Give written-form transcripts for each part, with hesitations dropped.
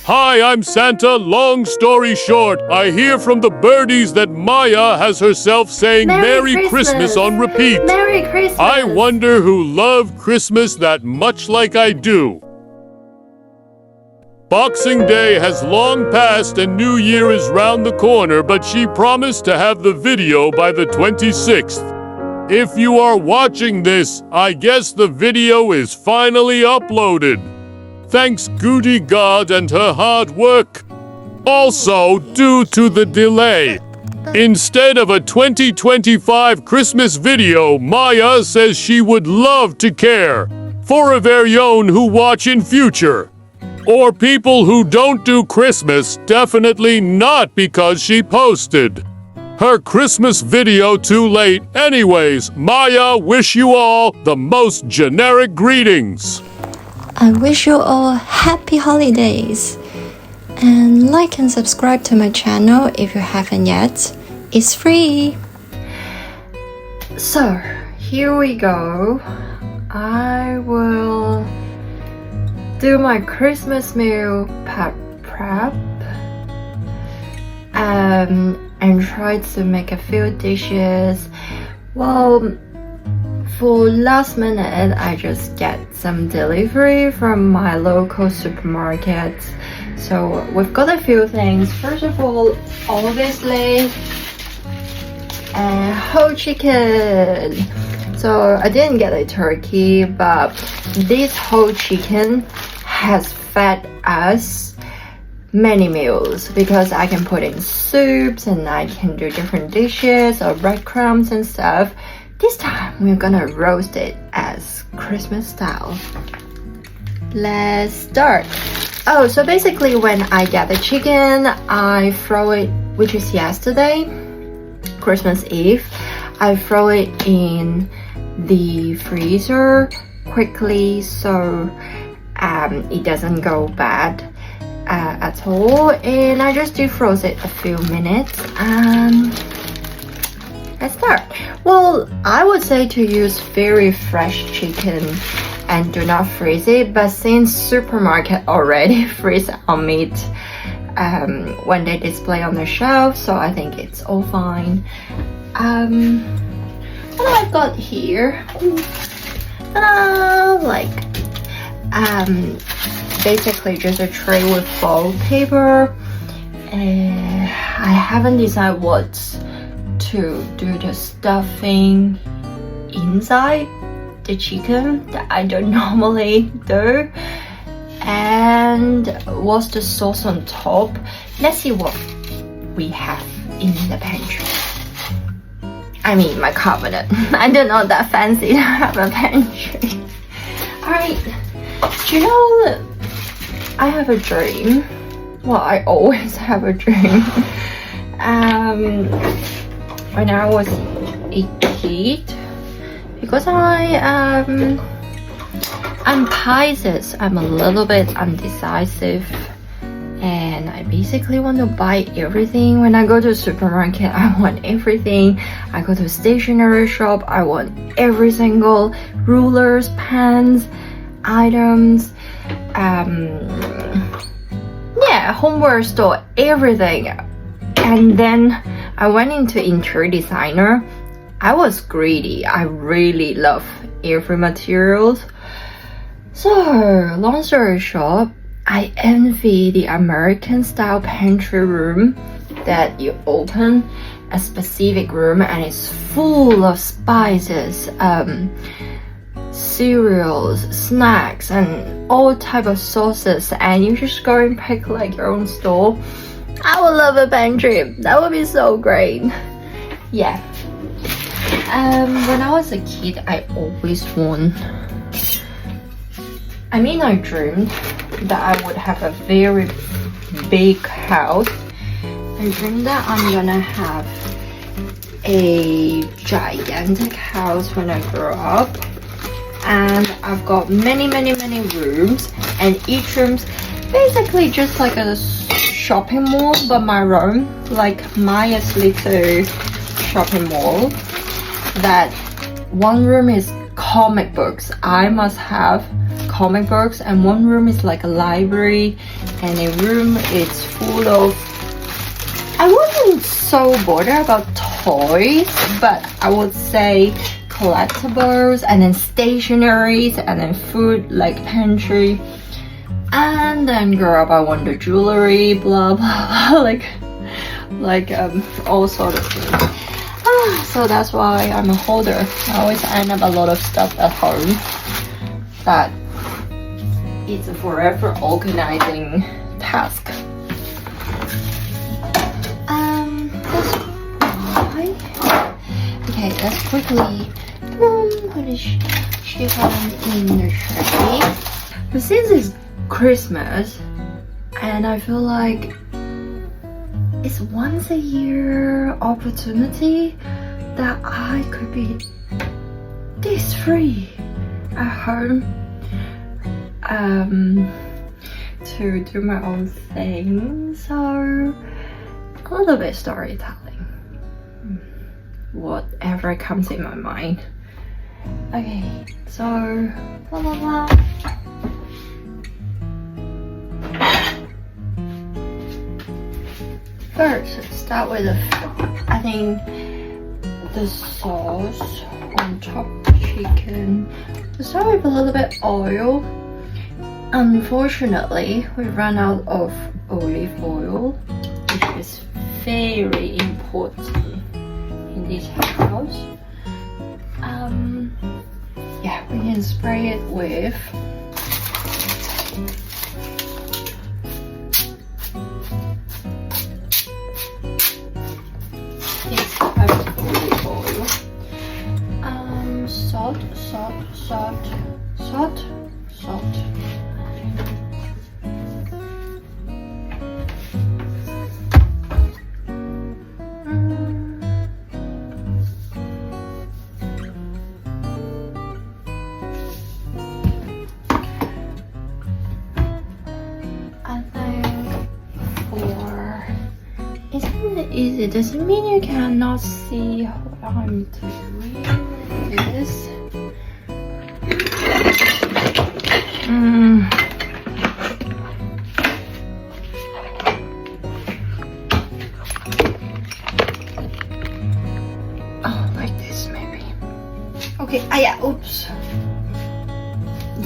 Hi, I'm Santa. Long story short, I hear from the birdies that Maya has herself saying Merry Christmas on repeat. Merry Christmas! I wonder who love Christmas that much like I do. Boxing Day has long passed and New Year is round the corner, but she promised to have the video by the 26th. If you are watching this, I guess the video is finally uploaded. Thanks Goody God and her hard work. Also, due to the delay, instead of a 2025 Christmas video, Maya says she would love to care for a very own who watch in future. Or people who don't do Christmas, definitely not because she posted her Christmas video too late. Anyways, Maya, wish you all the most generic greetings. I wish you all happy holidays. And like and subscribe to my channel if you haven't yet. It's free. So, here we go. I will do my Christmas meal prep and try to make a few dishes. Well, for last minute, I just get some delivery from my local supermarket. So we've got a few things. First of all, obviously, whole chicken. So I didn't get a turkey, but this whole chicken has fed us many meals because I can put in soups and I can do different dishes or breadcrumbs and stuff. This time we're gonna roast it as Christmas style. Let's start. Oh, so basically when I get the chicken, I throw it, which is yesterday, Christmas Eve, I throw it in the freezer quickly so it doesn't go bad at all, and I just defrost it a few minutes and let's start. Well, I would say to use very fresh chicken and do not freeze it, but since supermarket already freeze our meat when they display on the shelf, so I think it's all fine. What I've got here, basically just a tray with foil paper. I haven't decided what to do the stuffing inside the chicken that I don't normally do, and what's the sauce on top. Let's see what we have in the pantry. I mean my cabinet. I don't know that fancy to have a pantry. Alright, do you know I have a dream? Well, I always have a dream. When I was a kid, because I'm Pisces, I'm a little bit undecisive and I basically want to buy everything. When I go to the supermarket, I want everything. I go to a stationery shop, I want every single rulers, pens, items, homeware store, everything. And then I went into interior designer. I was greedy. I really love every materials. So long story short, I envy the American style pantry room that you open a specific room and it's full of spices, cereals, snacks, and all type of sauces, and you just go and pick like your own store. I would love a pantry. That would be so great. Yeah. When I was a kid, I always I dreamed that I would have a very big house. I dreamed that I'm gonna have a gigantic house when I grow up. And I've got many rooms, and each room's basically just like a shopping mall, but my room, like Maya's little shopping mall. That one room is comic books. I must have comic books, and one room is like a library, and a room is full of, I wasn't so bothered about toys, but I would say collectibles, and then stationaries, and then food like pantry, and then girl up I want the jewelry, blah blah blah, like all sort of things. So that's why I'm a holder. I always end up a lot of stuff at home that it's a forever organizing task. That's why. Okay, let's quickly put a chicken in the tray. But since it's Christmas, and I feel like it's once a year opportunity that I could be this free at home to do my own thing. So a little bit storytelling, whatever comes in my mind. Okay, so blah blah blah. First, start with I think the sauce on top of the chicken. We'll start with a little bit oil. Unfortunately, we ran out of olive oil, which is very important in this house. Yeah, we can spray it with this type of olive oil. Salt. Easy. Does it mean you cannot see what I'm doing? This. Oh, like this maybe. Okay. Yeah. Oops.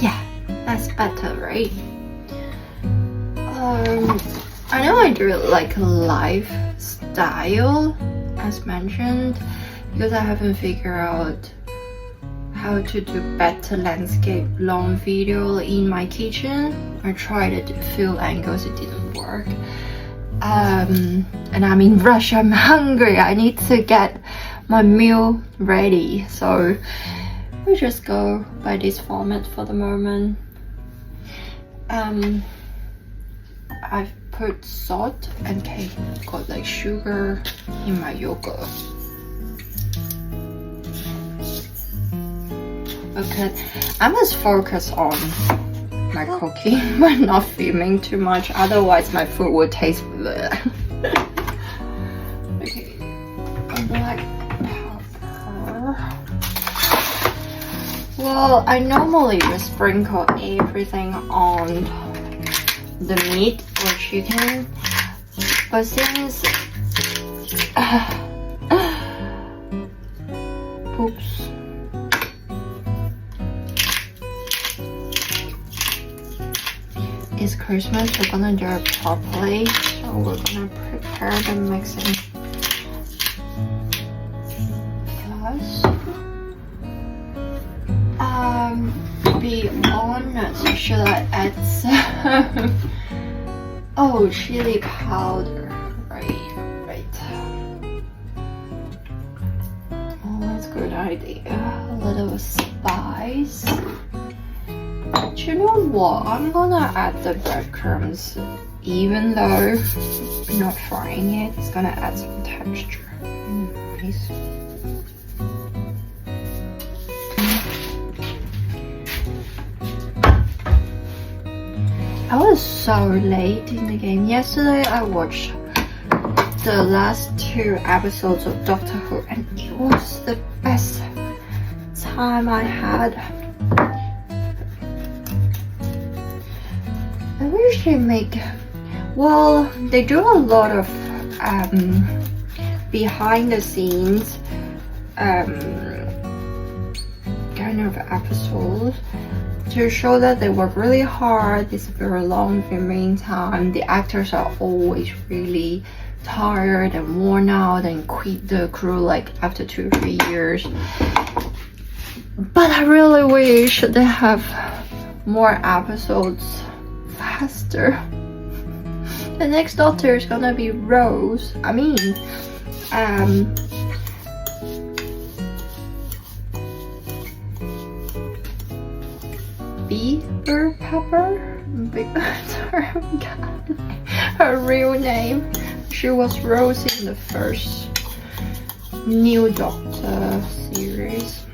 Yeah, that's better, right? I know I do it like a lifestyle, as mentioned, because I haven't figured out how to do better landscape long video in my kitchen. I tried it a few angles, it didn't work. And I'm in rush, I'm hungry, I need to get my meal ready. So we just go by this format for the moment. I've put salt and got like sugar in my yogurt. Okay, I must focus on my cooking but not filming too much, otherwise my food will taste bleh. Okay, black pepper. Well, I normally just sprinkle everything on the meat or chicken, but since oops, it's Christmas, we're gonna do it properly, so we're gonna prepare the mixing. Plus, be honest, should I add some oh, chili powder, right. Oh, that's a good idea. A little spice. Do you know what? I'm gonna add the breadcrumbs, even though I'm not frying it. It's gonna add some texture. Nice. I was so late in the game. Yesterday I watched the last 2 episodes of Doctor Who and it was the best time I had. wish they make. Well, they do a lot of behind the scenes kind of episodes to show that they work really hard. It's a very long filming time. The actors are always really tired and worn out and quit the crew like after 2 or 3 years. But I really wish they have more episodes faster. The next Doctor is gonna be Rose. I mean, Beaver Pepper? Sorry, I forgot her real name. She was Rose in the first New Doctor series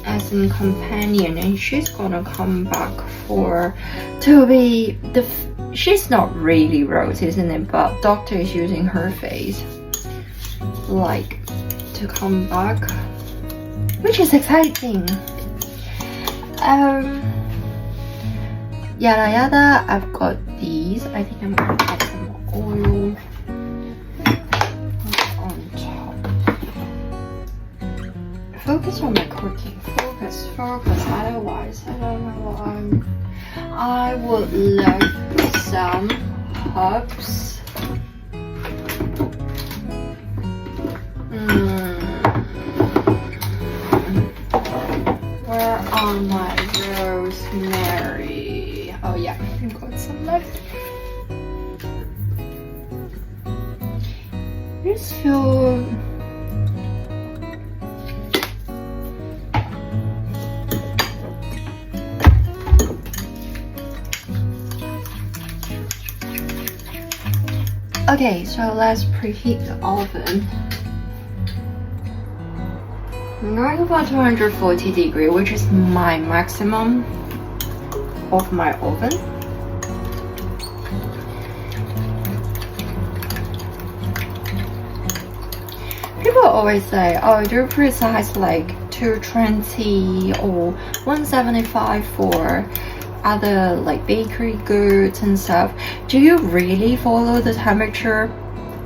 as a companion, and she's gonna come back to be the. She's not really Rose, isn't it? But Doctor is using her face, like, to come back, which is exciting. Yada yada. I've got these. I think I'm gonna add some oil on top. Focus on my cooking. Focus. Otherwise, I don't know what I would love some herbs. Where are my rosemary? Oh yeah, I've got some left. I just feel okay, so let's preheat the oven. I'm going about 240 degrees, which is my maximum of my oven. People always say, oh, do precise like 220 or 175 for other like bakery goods and stuff. Do you really follow the temperature?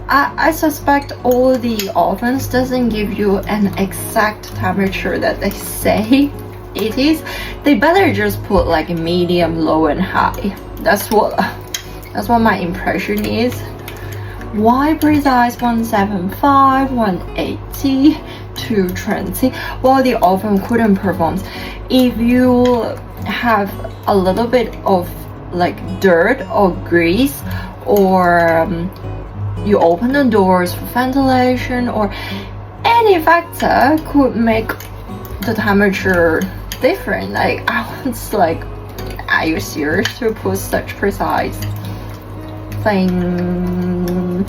I suspect all the ovens doesn't give you an exact temperature that they say it is. They better just put like a medium, low and high. That's what my impression is. Why precise 175, 180, 220? Well, the oven couldn't perform. If you have a little bit of like dirt or grease, or you open the doors for ventilation, or any factor could make the temperature different. Like, I was like, are you serious to put such precise thing?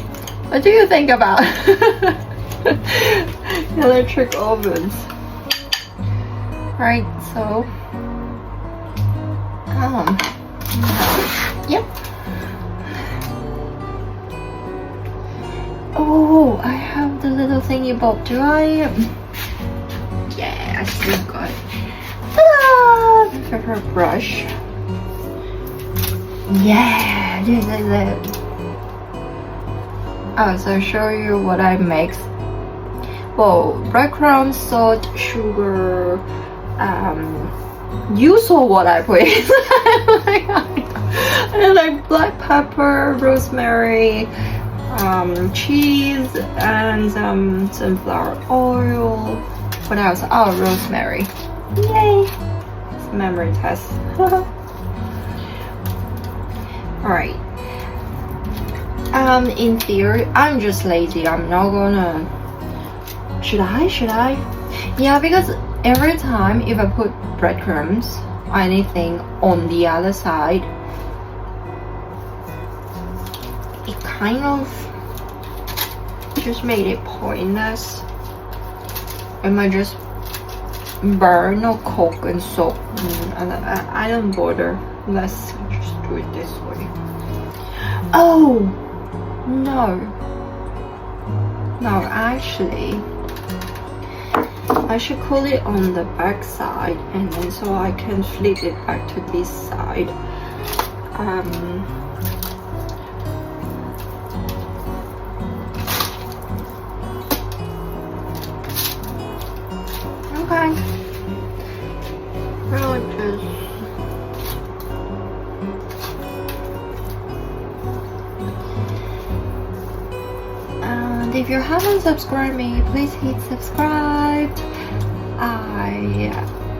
What do you think about electric ovens? Right, so yep. Oh, I have the little thingy bob. Do I? Yeah, I still got it. Ta-da! Pepper brush. Yeah, this is it. Oh, so I'll show you what I mix. Well, breadcrumbs, salt, sugar. You saw what I put in. I like black pepper, rosemary, cheese, and sunflower oil. What else? Oh, rosemary. Yay! It's a memory test. Alright. In theory, I'm just lazy. I'm not gonna. Should I? Yeah, because every time if I put breadcrumbs or anything on the other side, it kind of just made it pointless. It might just burn or cook and soak, and I don't bother. Let's just do it this way. Oh no, actually I should cool it on the back side, and then so I can flip it back to this side. Okay. I'll just if you haven't subscribed me, please hit subscribe. I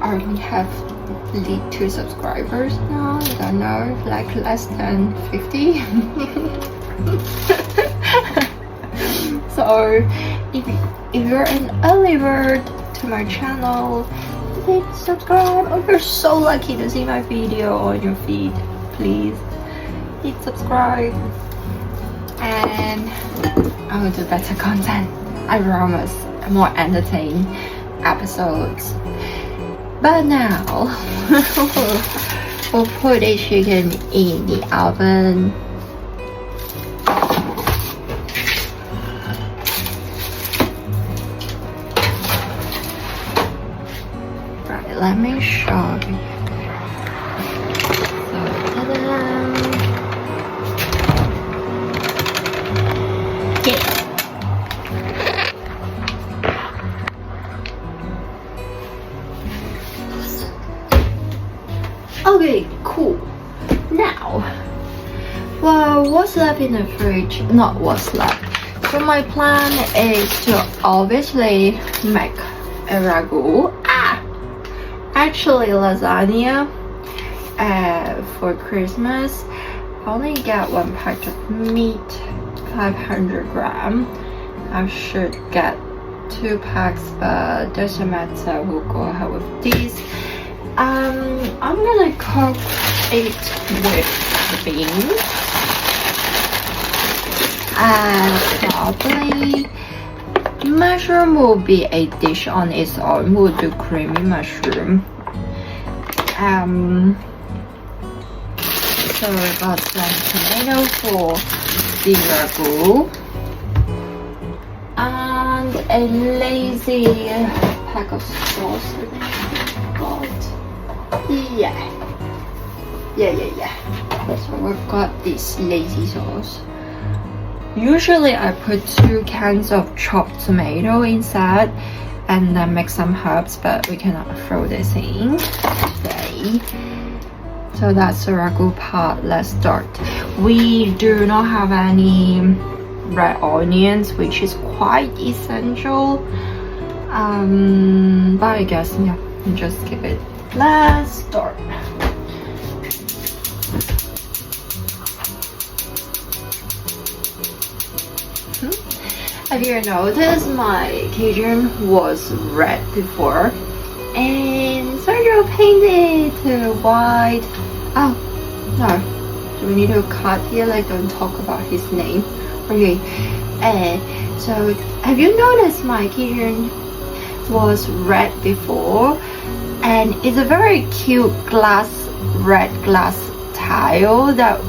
already have 2 subscribers now. I don't know, like less than 50. So if you're an early bird to my channel, hit subscribe. Oh, you're so lucky to see my video on your feed. Please hit subscribe, and I will do better content. I promise, more entertaining episodes. But now we'll put the chicken in the oven. Right, let me show you. So, ta-da! Okay, cool. Now, well, what's left in the fridge? Not what's left. So my plan is to obviously make a ragu. Actually, lasagna. For Christmas, I only get 1 pack of meat, 500 gram. I should get 2 packs, but doesn't matter. We'll go ahead with these. I'm gonna cook it with beans and probably mushroom will be a dish on its own. We'll do creamy mushroom. So we got some tomato for the ragu and a lazy pack of sauce. Yeah. So we've got this lazy sauce. Usually I put 2 cans of chopped tomato inside and then make some herbs, but we cannot throw this in today. So that's the ragu part. Let's start. We do not have any red onions, which is quite essential. But I guess, yeah, just keep it. Let's start. Have you noticed my kitchen was red before and Sergio painted to white? Oh no, do we need to cut here? Like, don't talk about his name. Okay, so have you noticed my kitchen was red before? And it's a very cute red glass tile that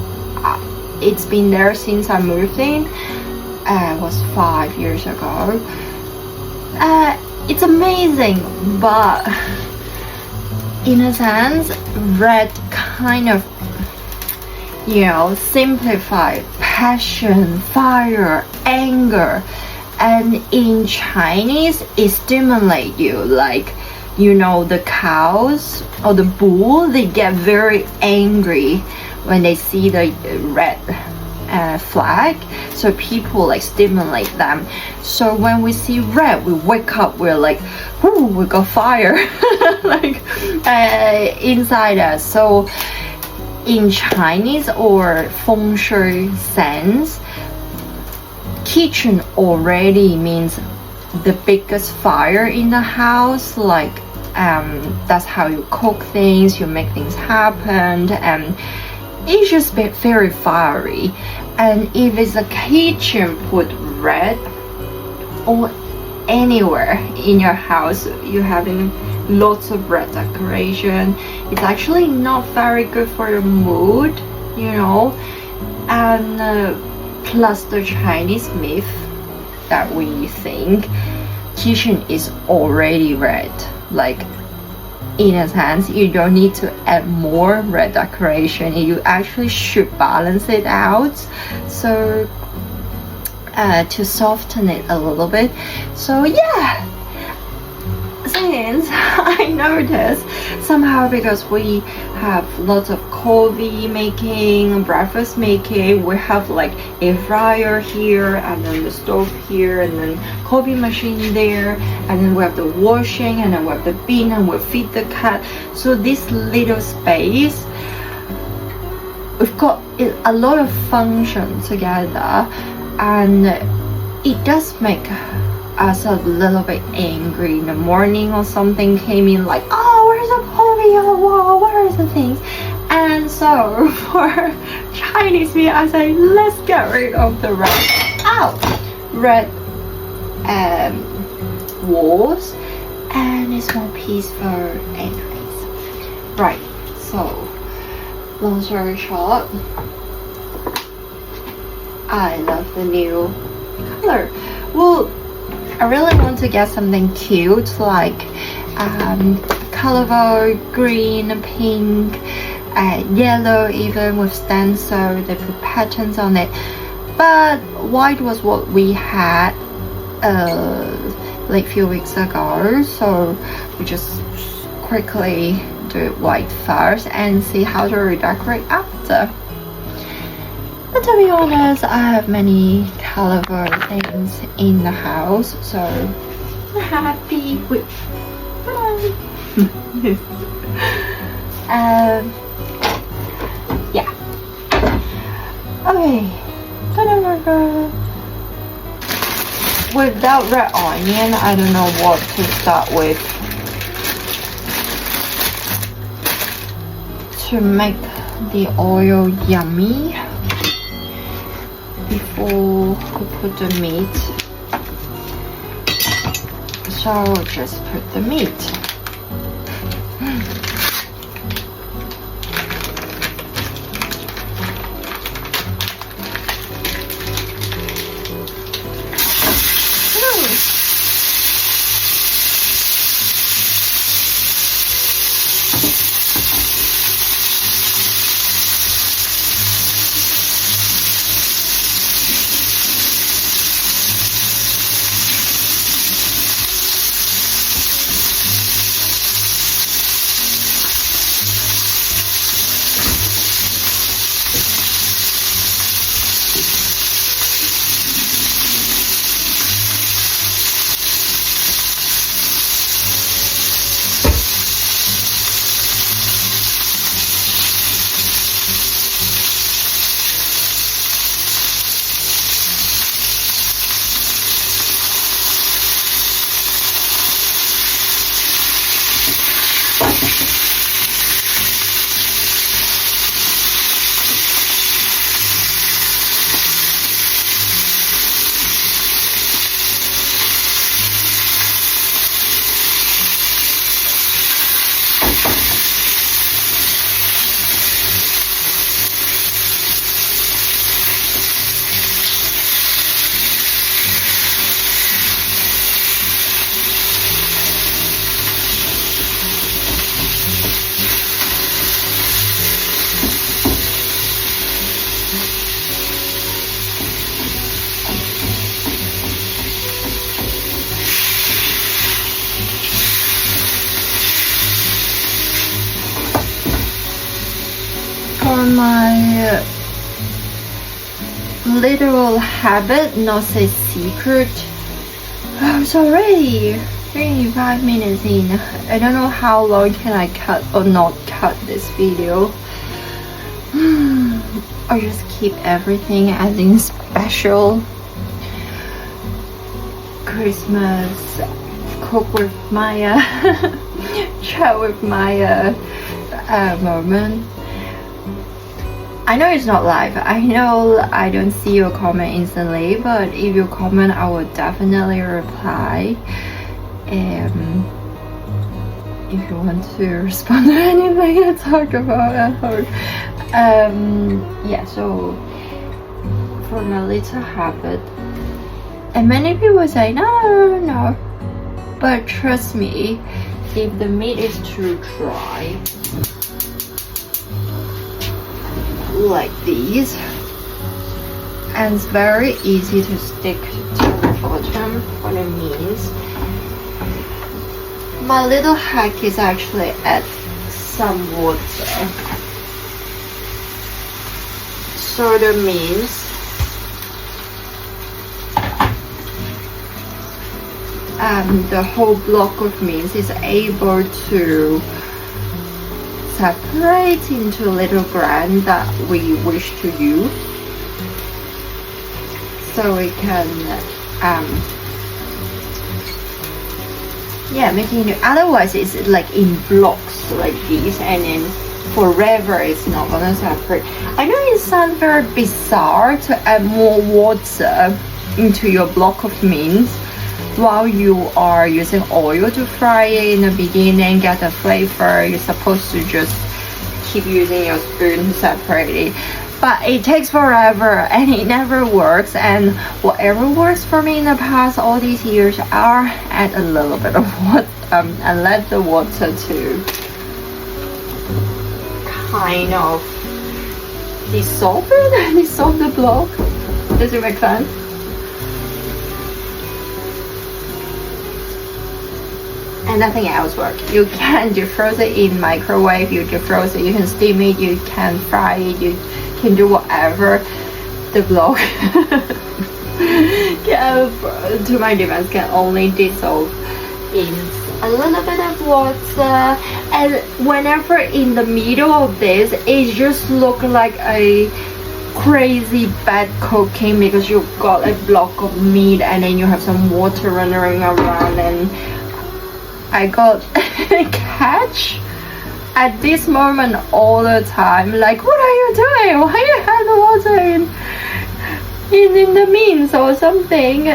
it's been there since I moved in. It was 5 years ago. It's amazing, but in a sense, red kind of, you know, simplify passion, fire, anger, and in Chinese, it stimulates you. Like, you know, the cows or the bull, they get very angry when they see the red flag, so people like stimulate them. So when we see red, we wake up, we're like, ooh, we got fire like inside us. So in Chinese or feng shui sense, kitchen already means the biggest fire in the house. Like that's how you cook things, you make things happen, and it's just very fiery. And if it's a kitchen put red or anywhere in your house, you're having lots of red decoration, it's actually not very good for your mood, you know. And plus the Chinese myth that we think kitchen is already red. Like, in a sense, you don't need to add more red decoration. You actually should balance it out. So to soften it a little bit. So yeah, since I noticed somehow, because we have lots of coffee making, breakfast making, we have like a fryer here, and then the stove here, and then coffee machine there, and then we have the washing, and then we have the bin, and we feed the cat. So this little space, we've got a lot of function together, and it does make us a little bit angry in the morning, or something came in like, oh, where's the coffee, oh wow, where is the things? And so for Chinese New Year, I say, let's get rid of the red walls, and it's more peaceful anyways. Right, so long story short, I love the new color. Well, I really want to get something cute, like colorful green, pink, yellow, even with stencil. They put patterns on it. But white was what we had like few weeks ago, so we just quickly do it white first and see how to redecorate after. But to be honest, I have many colorful things in the house, so I'm happy with yeah. Okay, without red onion, I don't know what to start with to make the oil yummy before we put the meat. So just put the meat. For my literal habit, not say secret, it's already 35 minutes in. I don't know how long can I cut or not cut this video. Or just keep everything as in special Christmas, cook with Maya, chat with Maya moment. I know it's not live. I know I don't see your comment instantly, but if you comment, I will definitely reply. If you want to respond to anything I talk about at home. Yeah, so for my little habit, and many people say no, But trust me, if the meat is too dry, like these, and it's very easy to stick to the bottom, what it means, my little hack is actually add some water. So that means the whole block of meat is able to separate into little grain that we wish to use, so we can making it, otherwise it's like in blocks like this, and then forever it's not gonna separate. I know it sounds very bizarre to add more water into your block of meat while you are using oil to fry it in the beginning, get the flavor. You're supposed to just keep using your spoon to separate it, but it takes forever and it never works. And whatever works for me in the past all these years are add a little bit of water and let the water to kind of dissolve the block. Does it make sense? And nothing else works. You can defrost it in microwave, you defrost it, you can steam it, you can fry it, you can do whatever. The block to my defense can only dissolve in a little bit of water, and whenever in the middle of this it just look like a crazy bad cooking, because you've got a block of meat and then you have some water running around. And I got catch at this moment all the time, like, what are you doing? Why you have the water in the meat or something?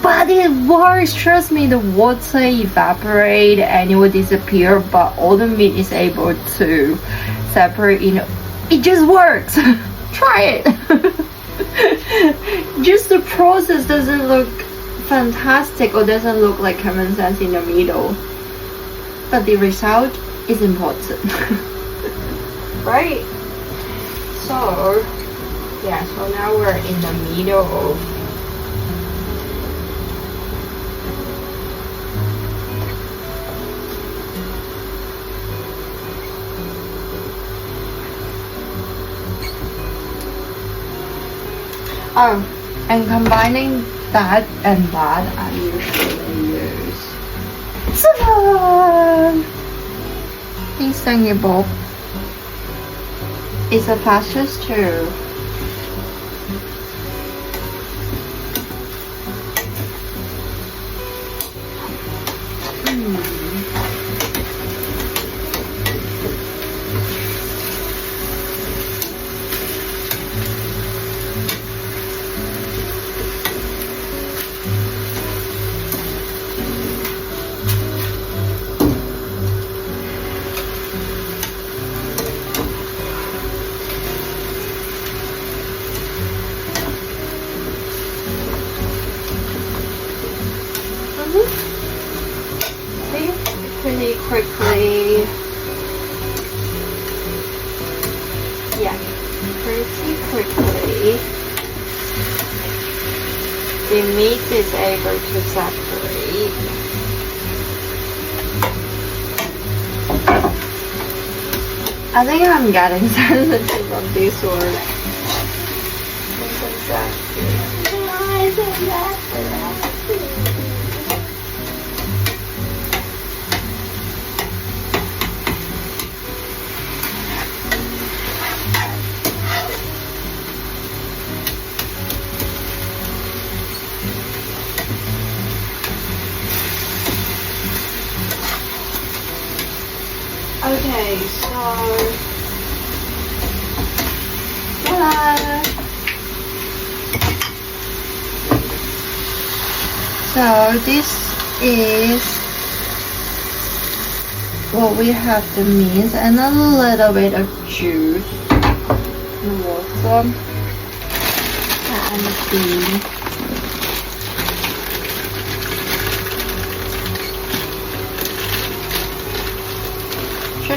But it works, trust me, the water evaporate and it will disappear, but all the meat is able to separate in. It just works. Try it. Just the process doesn't look fantastic or doesn't look like common sense in the middle, but the result is important. Right? So yeah, so now we're in the middle of and combining that and that, I usually use this thingy bob. It's the fastest too. Pretty quickly. Yeah, pretty quickly. The meat is able to separate. I think I'm getting sensitive on this one. Okay, so voila! So this is what we have, the meat and a little bit of juice and water and the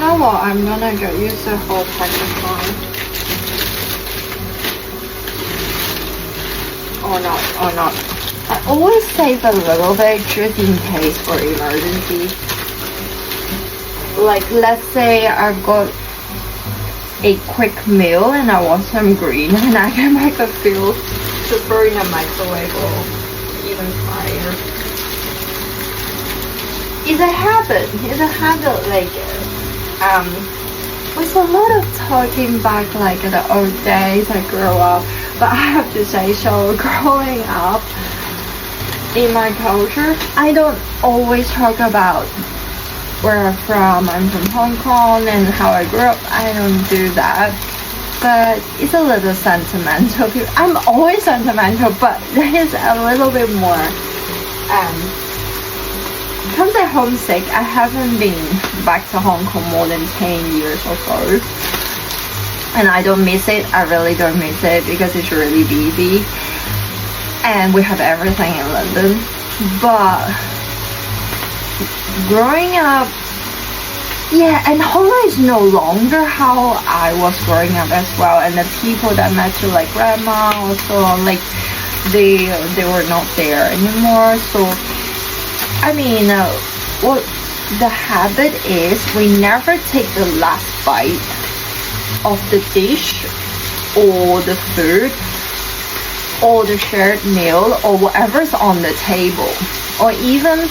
know what? I'm gonna go use the whole pack of mine. Or not. I always save a little bit just in case for emergency. Like, let's say I've got a quick meal and I want some green and I can make a feel to throw in a microwave or even fire. It's a habit. Like, with a lot of talking back like the old days I grew up, but I have to say, so growing up in my culture, I don't always talk about where I'm from. I'm from Hong Kong and how I grew up. I don't do that, but it's a little sentimental. I'm always sentimental, but there's a little bit more. Because I'm homesick, I haven't been back to Hong Kong more than 10 years or so. And I don't miss it. I really don't miss it because it's really busy. And we have everything in London. But growing up, yeah, and Hong Kong is no longer how I was growing up as well. And the people that met you, like grandma or so on, like they were not there anymore. So I mean, what the habit is, we never take the last bite of the dish or the food or the shared meal or whatever's on the table, or even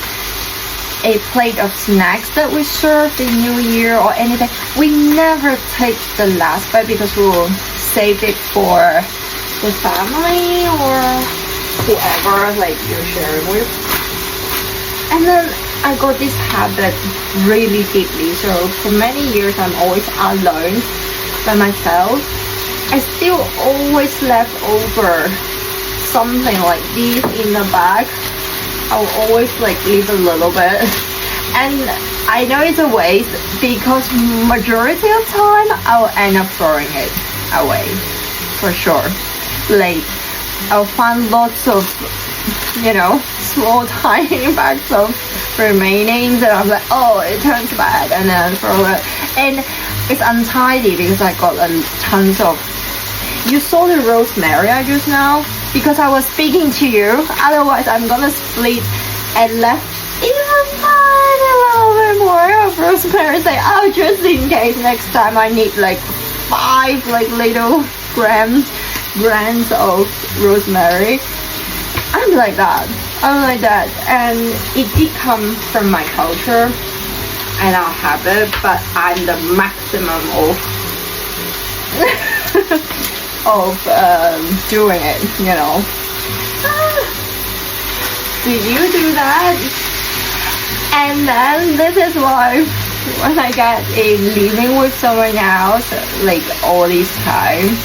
a plate of snacks that we serve in New Year or anything. We never take the last bite because we'll save it for the family or whoever like you're sharing with. And then I got this habit really deeply. So for many years, I'm always alone by myself. I still always left over something like this in the bag. I'll always like leave a little bit. And I know it's a waste because majority of time, I'll end up throwing it away. For sure. Like, I'll find lots of, small tiny bags of remainings and I'm like, oh, it turns bad, and then throw it. And it's untidy because I got tons of. You saw the rosemary I just now because I was speaking to you. Otherwise, I'm gonna split and left even tiny little bit more of rosemary. Say, oh, just in case next time I need like 5 like little grams of rosemary. I'm like that, and it did come from my culture, and I'll have it, but I'm the maximum of doing it, Did you do that? And then this is why when I get in living with someone else, like all this time,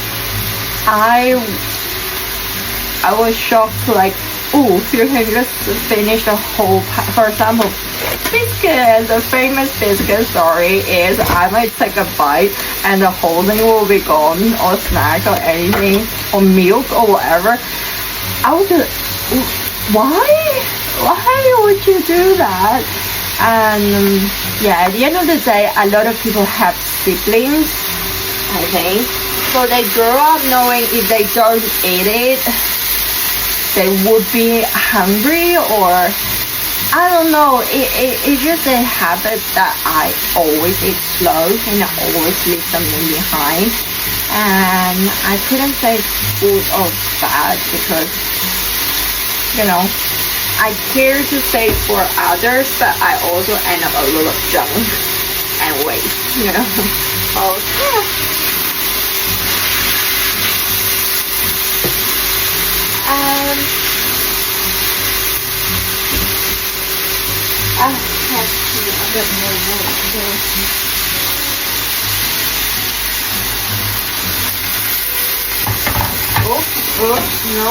I was shocked, like, oh, you can just finish the whole for example, biscuit. The famous biscuit story is I might take a bite and the whole thing will be gone, or snack or anything, or milk or whatever. I was just, why would you do that? And yeah, at the end of the day, a lot of people have siblings, I think. So they grow up knowing if they don't eat it, they would be hungry, or I don't know. It's just a habit that I always eat slow and I always leave something behind. And I couldn't say good or bad because, I care to save for others, but I also end up a lot of junk and waste, Oh, yeah. I have a bit more water. No.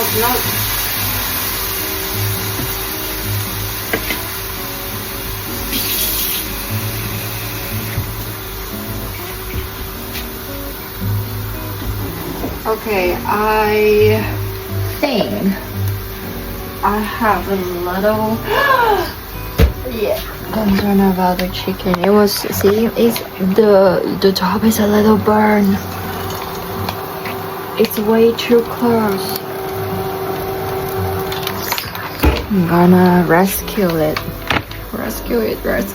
Okay, I think I have a Yeah, concerned about the chicken. It was, see, it's the top is a little burn. It's way too close. I'm gonna rescue it. Rescue it. Where's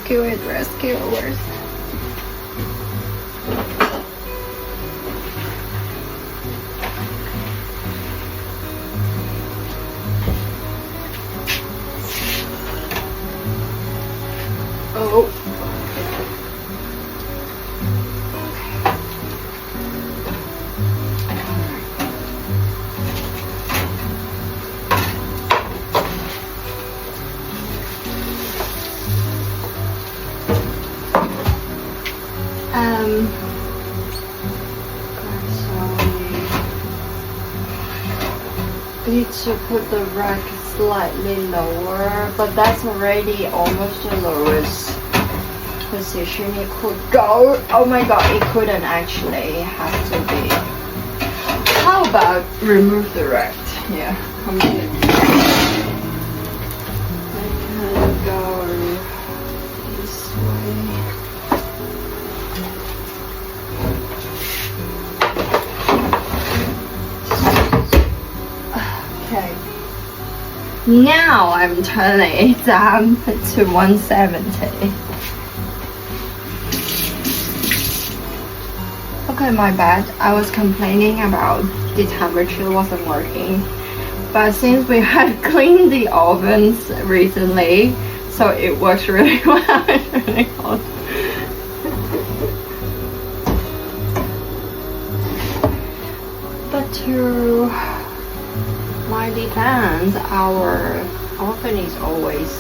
oh. Need to put the rack slightly lower, but that's already almost the lowest position it could go. Oh my god, it couldn't actually, it has to be. How about remove the rack? Yeah, completely. I can go this way. Okay. Now I'm turning it down to 170. Okay, my bad. I was complaining about the temperature wasn't working. But since we had cleaned the ovens recently, so it works really well. It's really hot. But to my defense, our oven is always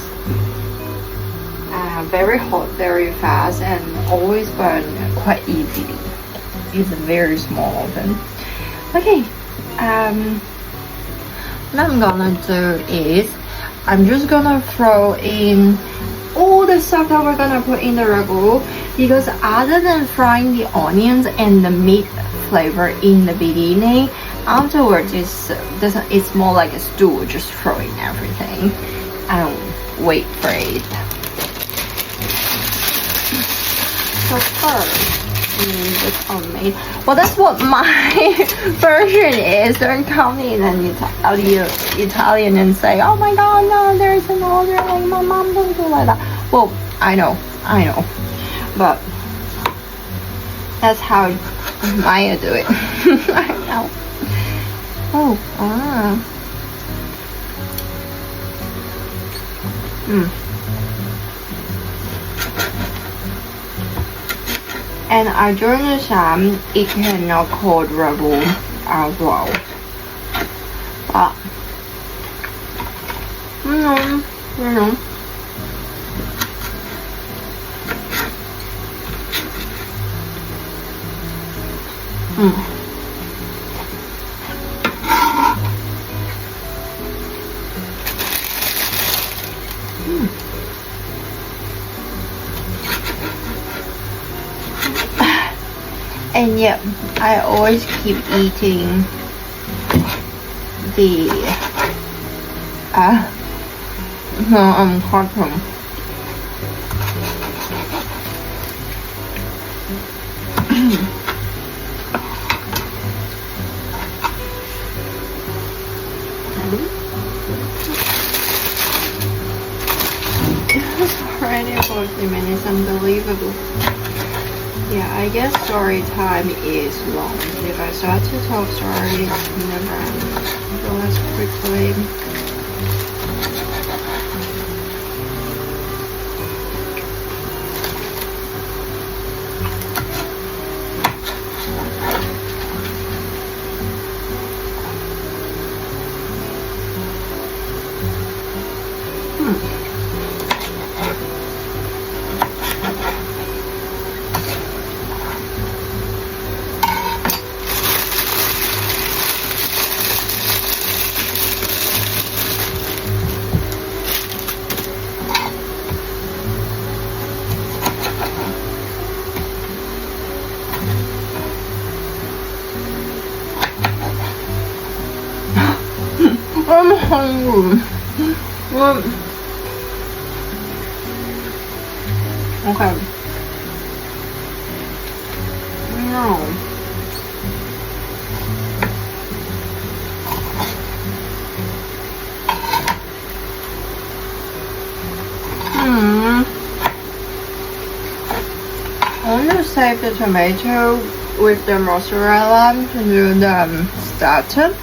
very hot, very fast, and always burn quite easily. It's a very small oven. Okay, what I'm gonna do is I'm just gonna throw in all the stuff that we're gonna put in the ragu, because other than frying the onions and the meat flavor in the beginning, afterwards it's more like a stew, just throw in everything and wait for it. So first, the tomato. Well, that's what my version is. Don't come in and tell you Italian and say, oh my god, no, there's an order, like my mom don't do like that. Well, I know, but that's how Maya do it. I know. Oh, And I don't understand it cannot called ragu as well. But you know. And yet, I always keep eating the carton. It was already 40 minutes, unbelievable. Yeah, I guess story time is long. If I start to tell stories, it never ends. So let's quickly. I'm hungry. Okay. No. I'm gonna save the tomato with the mozzarella to do the starter,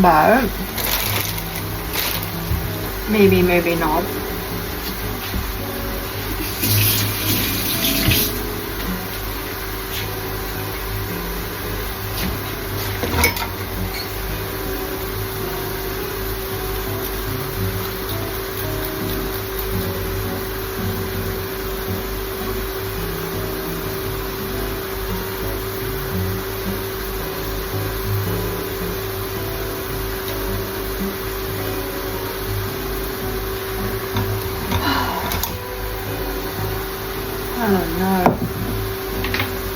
but maybe not. I don't know.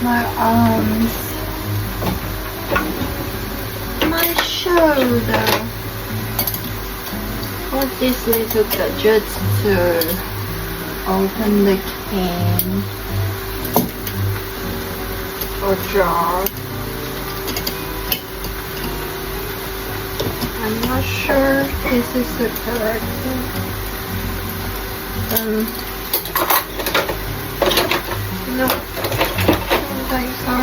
My arms. My shoulder. Got these little gadgets to open the can or jar. I'm not sure this is the correct one. No, I don't think so.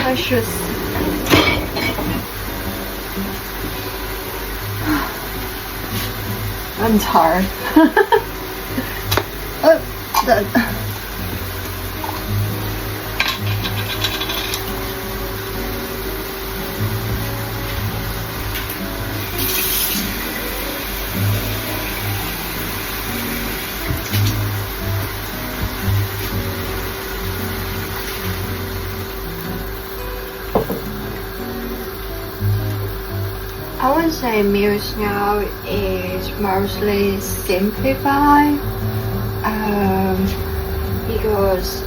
I should. I'm tired. Oh, that. I would say meals now is mostly simplified because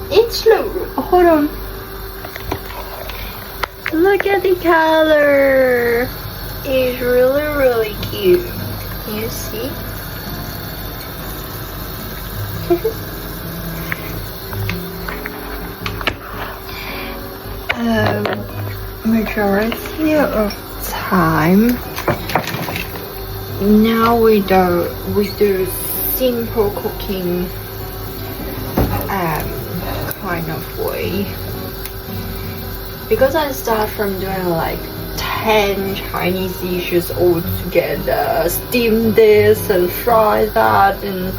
it's hold on. Look at the color. It's really cute. Can you see? Majority of time now we do simple cooking kind of way, because I start from doing like 10 Chinese dishes all together, steam this and fry that, and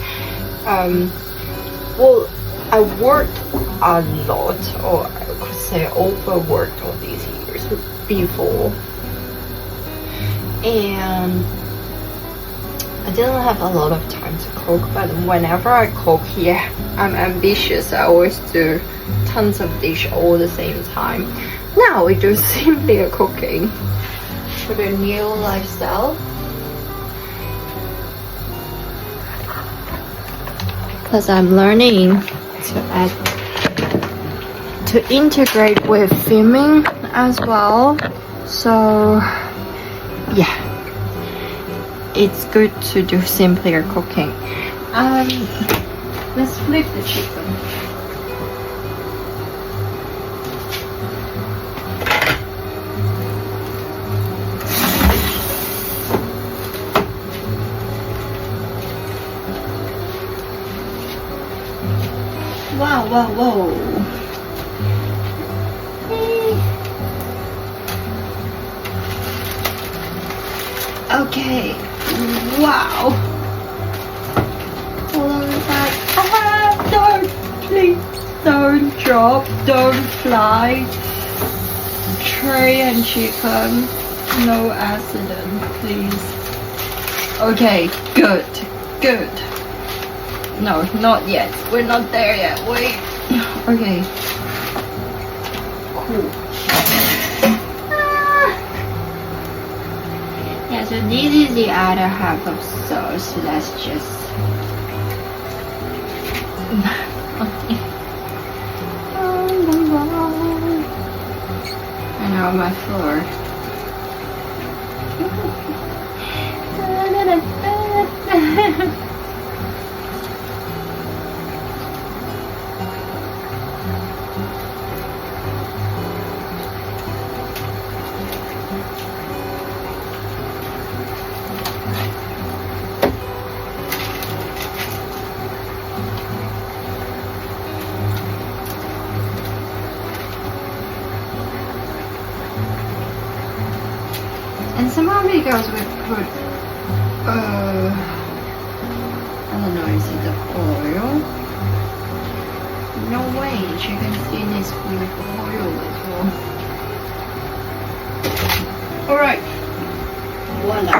well, I worked a lot, or I could say overworked all these years before, and I didn't have a lot of time to cook. But whenever I cook, yeah, I'm ambitious. I always do tons of dish all the same time. Now we do simpler cooking for the new lifestyle. Because I'm learning to integrate with filming as well, so yeah, it's good to do simpler cooking. Let's flip the chicken. Whoa. Okay. Wow. Hold on a sec. Don't, please, don't drop, don't fly. Tray and chicken, no accident, please. Okay, good. No, not yet. We're not there yet. Wait. Okay. Cool. Yeah, so this is the other half of sauce. Let's just. And now my floor. And some of videos we put, I don't know, is it the oil? No way, chicken skin is full of oil as well. Alright, voila.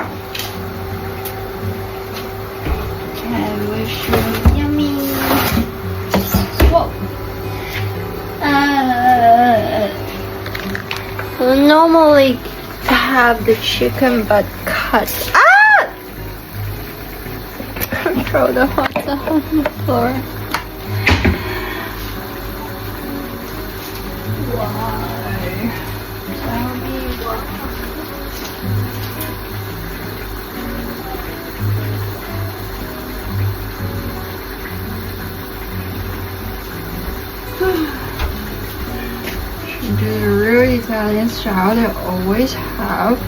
Cabbage, yummy. Whoa. Normally have the chicken but cut. Ah! Throw the hot dog on the floor. Why? Tell me why. The real Italian style, they always have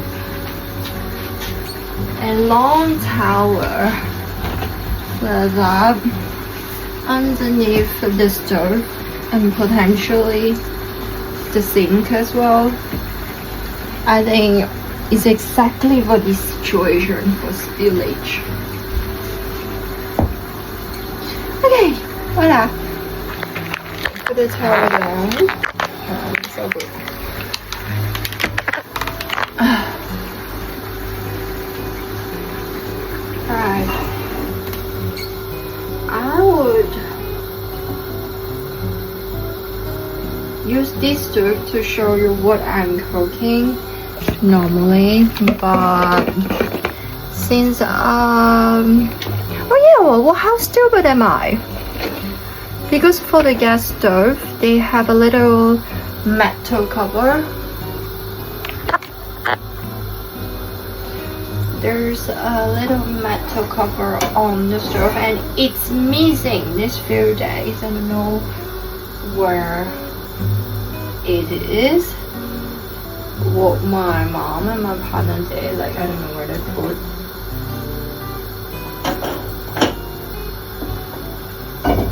a long tower set up underneath the stove and potentially the sink as well. I think it's exactly for this situation for spillage. Okay, voila. Put the tower down. So good. Alright. I would use this stove to show you what I'm cooking normally, but since well, how stupid am I? Because for the gas stove, they have a little metal cover. There's a little metal cover on the stove and it's missing these few days. I don't know where it is. What my mom and my partner did, like I don't know where they put.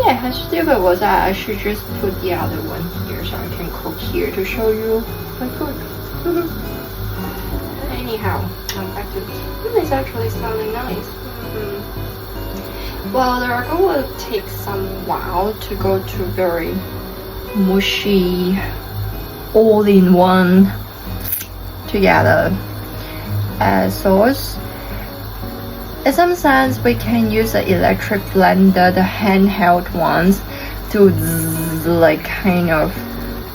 Yeah, how stupid was I? I should just put the other one here so I can cook here to show you my food. Anyhow, I'm back to it's actually smelling nice. Well, the ragu will take some while to go to very mushy, all-in-one together sauce. In some sense, we can use the electric blender, the handheld ones, to like kind of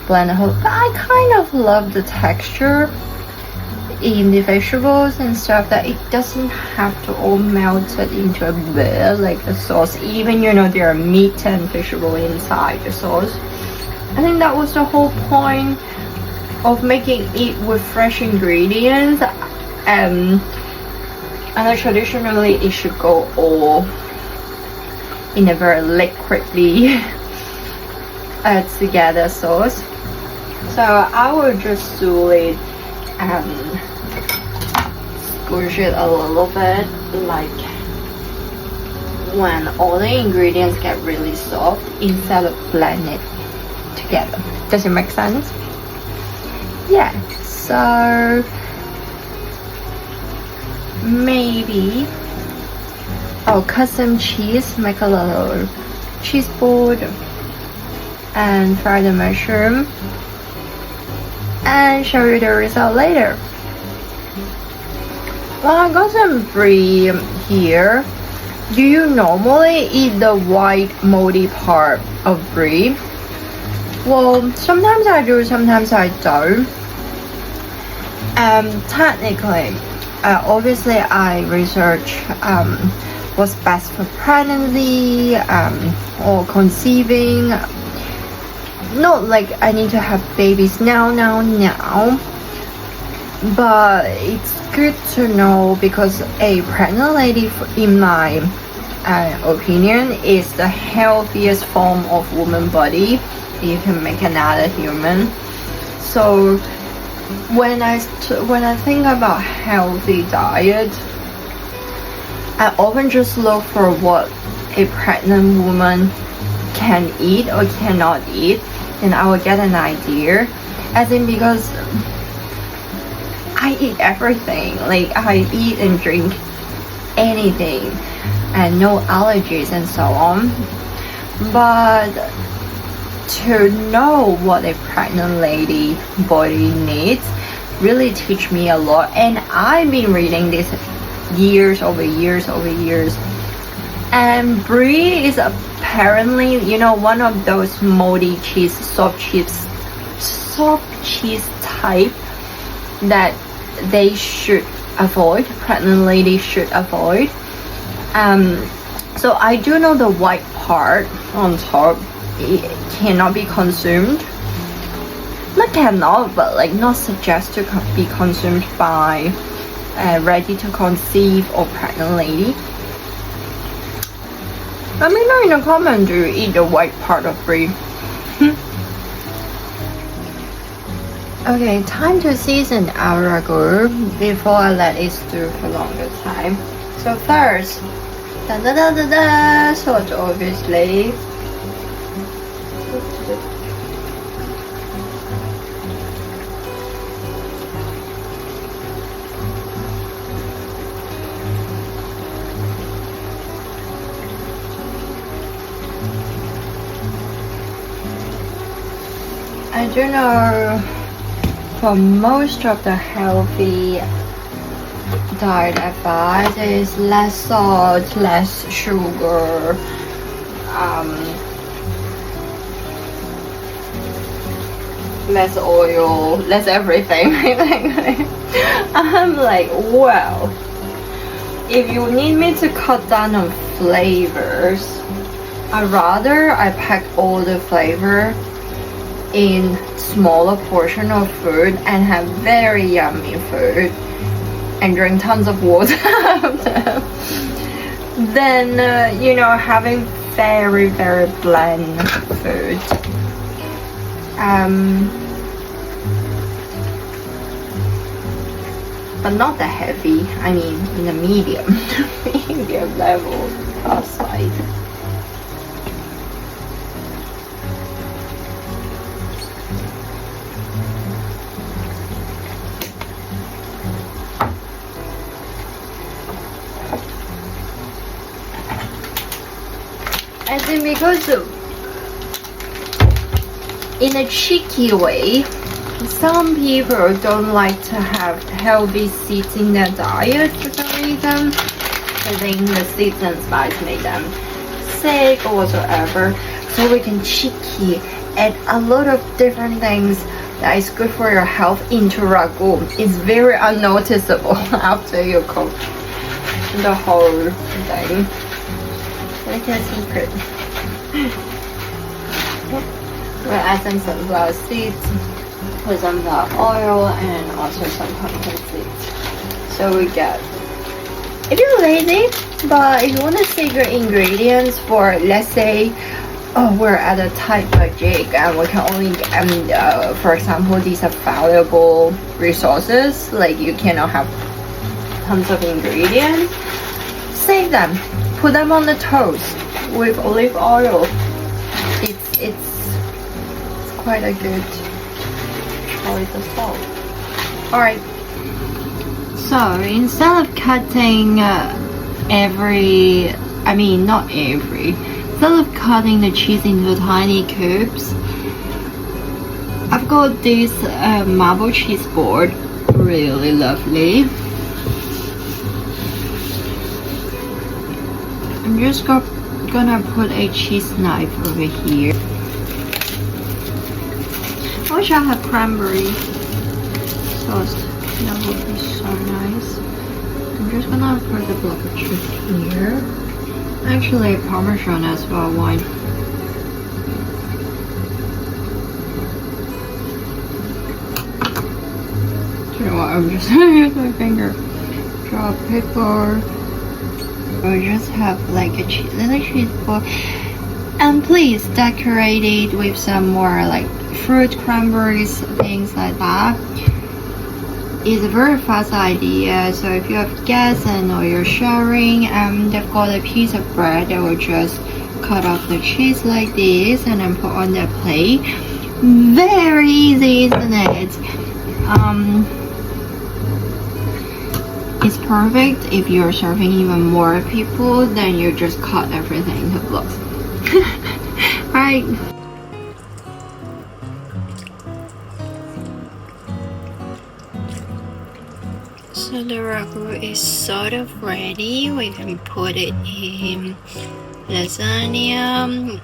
blend the whole. But I kind of love the texture in the vegetables and stuff, that it doesn't have to all melt it into a blur like the sauce. Even there are meat and vegetable inside the sauce. I think that was the whole point of making it with fresh ingredients. And traditionally it should go all in a very liquidy together sauce. So I will just do it and squish it a little bit, like when all the ingredients get really soft, instead of blend it together. Does it make sense? Yeah, so maybe I'll cut some cheese, make a little cheese board, and fry the mushroom and show you the result later. Well, I got some brie here. Do you normally eat the white moldy part of brie? Well, sometimes I do, sometimes I don't. Technically, obviously I research what's best for pregnancy or conceiving. Not like I need to have babies now. but it's good to know because a pregnant lady, in my opinion, is the healthiest form of woman body you can make another human. So when I think about healthy diet, I often just look for what a pregnant woman can eat or cannot eat, and I will get an idea. As in, because I eat everything, like I eat and drink anything and no allergies and so on. But to know what a pregnant lady body needs really teach me a lot, and I've been reading this years over years. And brie is apparently, you know, one of those moldy cheese, soft cheese type that they should avoid, pregnant ladies should avoid. So I do know the white part on top, it cannot be consumed. Not cannot, but like not suggest to be consumed by ready to conceive or pregnant lady. Let me know in the comment, do you eat the white part of brie? Okay, time to season our ragu before I let it stew for longer time. So first, salt obviously. I do know for most of the healthy diet advice is less salt, less sugar, less oil, less everything. I'm like, well, if you need me to cut down on flavors, I pack all the flavor in smaller portion of food and have very yummy food and drink tons of water then you know, having very bland food. But not that heavy, I mean in the medium level outside. I think because in a cheeky way, some people don't like to have healthy seeds in their diet for some reason. I think the seeds and spice make them sick or whatsoever. So we can cheeky add a lot of different things that is good for your health into ragu. It's very unnoticeable after you cook the whole thing. Little secret. We'll add some sunflower seeds, put sunflower oil, and also some pumpkin seeds. So we get, if you're lazy, but if you want to save your ingredients for, let's say, oh, we're at a tight budget and we can only get, for example, these are valuable resources, like you cannot have tons of ingredients, save them. Put them on the toast with olive oil. It's quite a good choice as well. Alright, so instead of cutting instead of cutting the cheese into tiny cubes, I've got this marble cheese board, really lovely. I'm just gonna put a cheese knife over here. I wish I had cranberry sauce. That would be so nice. I'm just gonna put the block of cheese here. Actually, Parmesan as well. Why? You know what? I I'm just gonna use my finger. Draw paper. Or just have like a little cheese ball. And please decorate it with some more like fruit cranberries, things like that. It's a very fast idea. So if you have guests and or you're sharing and they've got a piece of bread, I will just cut off the cheese like this and then put on their plate. Very easy, isn't it? It's perfect if you're serving even more people, then you just cut everything into blocks. Right. So the ragu is sort of ready. We can put it in lasagna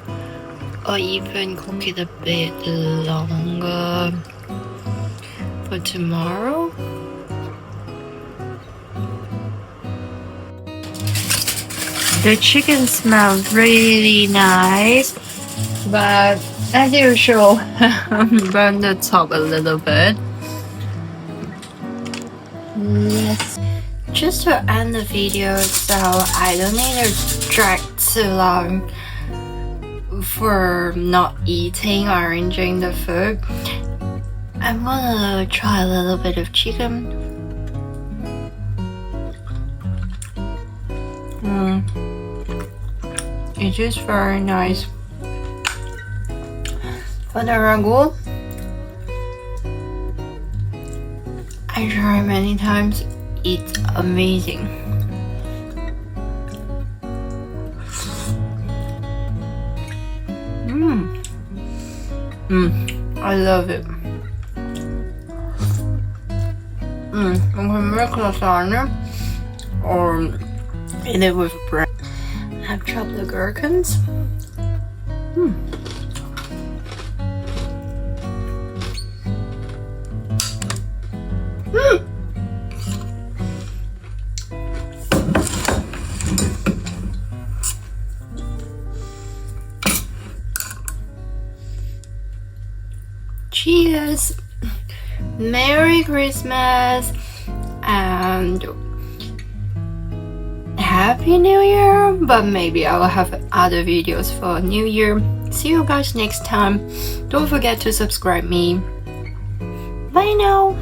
or even cook it a bit longer for tomorrow. The chicken smells really nice, but as usual, burn the top a little bit. Yes. Just to end the video, so I don't need to drag too long for not eating or enjoying the food. I'm gonna try a little bit of chicken. It is very nice. For the ragu, I tried many times. It's amazing. I love it. I can make lasagna or eat it with bread. I've chopped the gherkins. Cheers! Merry Christmas and Happy New Year, but maybe I will have other videos for New Year. See you guys next time. Don't forget to subscribe me. Bye now.